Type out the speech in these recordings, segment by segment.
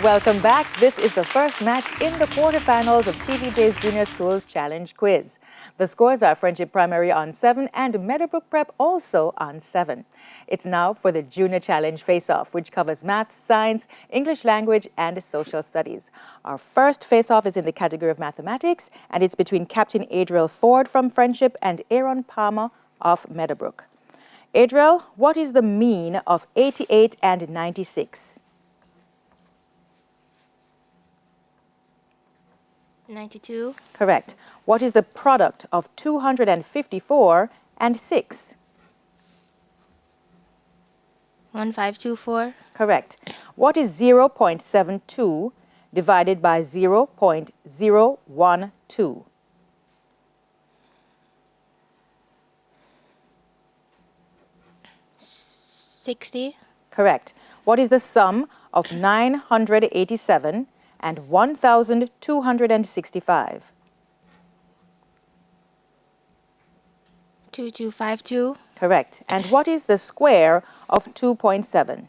Welcome back. This is the first match in the quarterfinals of TVJ's Junior Schools Challenge Quiz. The scores are Friendship Primary on 7 and Meadowbrook Prep also on 7. It's now for the Junior Challenge Face-Off, which covers math, science, English language, and social studies. Our first face-off is in the category of mathematics, and it's between Captain Adriel Ford from Friendship and Aaron Palmer of Meadowbrook. Adriel, what is the mean of 88 and 96? 92. Correct. What is the product of 254 and 6? 1524. Correct. What is 0.72 divided by 0.012? 60. Correct. What is the sum of 987 and 1,265? 2252. Correct. And what is the square of 2.7?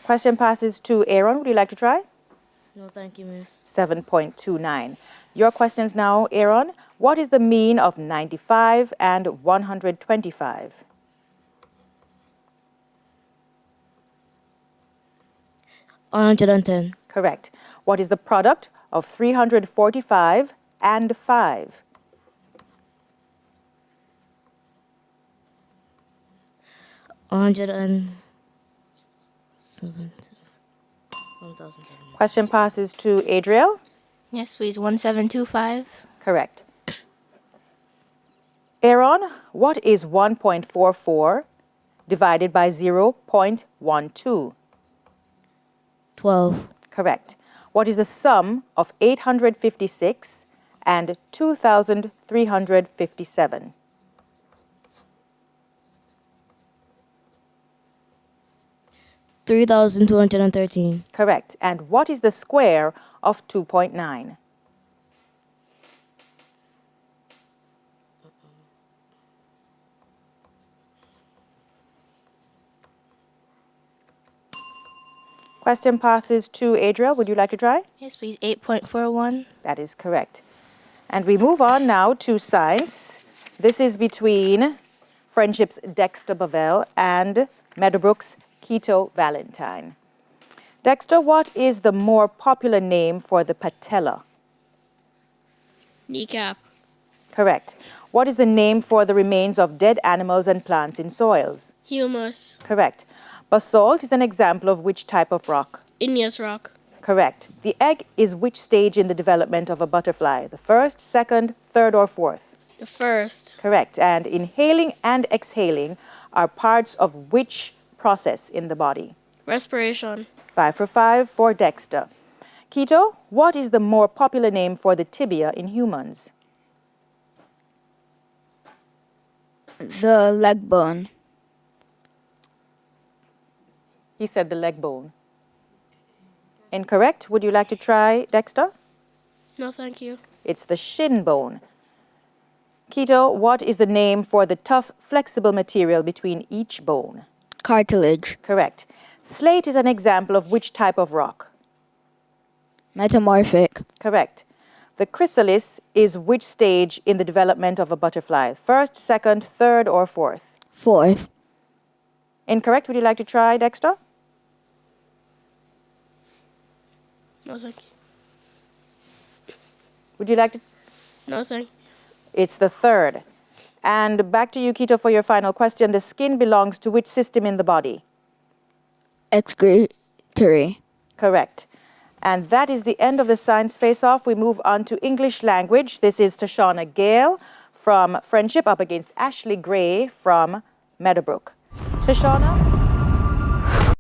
Question passes to Aaron. Would you like to try? No, thank you, miss. 7.29. Your questions now, Aaron. What is the mean of 95 and 125? 110. Correct. What is the product of 345 and 5? 107. 1,007. Question passes to Adriel. Yes, please. 1725. Correct. Aaron, what is 1.44 divided by 0.12? 12. Correct. What is the sum of 856 and 2,357? 3,213. Correct. And what is the square of 2.9? Question passes to Adriel. Would you like to try? Yes, please. 8.41. That is correct. And we move on now to science. This is between Friendship's Dexter Bavell and Meadowbrook's Keto Valentine. Dexter, what is the more popular name for the patella? Kneecap. Correct. What is the name for the remains of dead animals and plants in soils? Humus. Correct. Basalt is an example of which type of rock? Igneous rock. Correct. The egg is which stage in the development of a butterfly? The first, second, third, or fourth? The first. Correct. And inhaling and exhaling are parts of which process in the body? Respiration. 5 for 5 for Dexter. Keto, what is the more popular name for the tibia in humans? The leg bone. He said the leg bone. Incorrect. Would you like to try, Dexter? No, thank you. It's the shin bone. Keto, what is the name for the tough, flexible material between each bone? Cartilage. Correct. Slate is an example of which type of rock? Metamorphic. Correct. The chrysalis is which stage in the development of a butterfly? First, second, third, or fourth? Fourth. Incorrect. Would you like to try, Dexter? No, thank you. Would you like to? No, thank you. It's the third. And back to you, Keto, for your final question. The skin belongs to which system in the body? Excretory. Correct. And that is the end of the science face-off. We move on to English language. This is Tashana Gale from Friendship up against Ashley Gray from Meadowbrook. Tashana?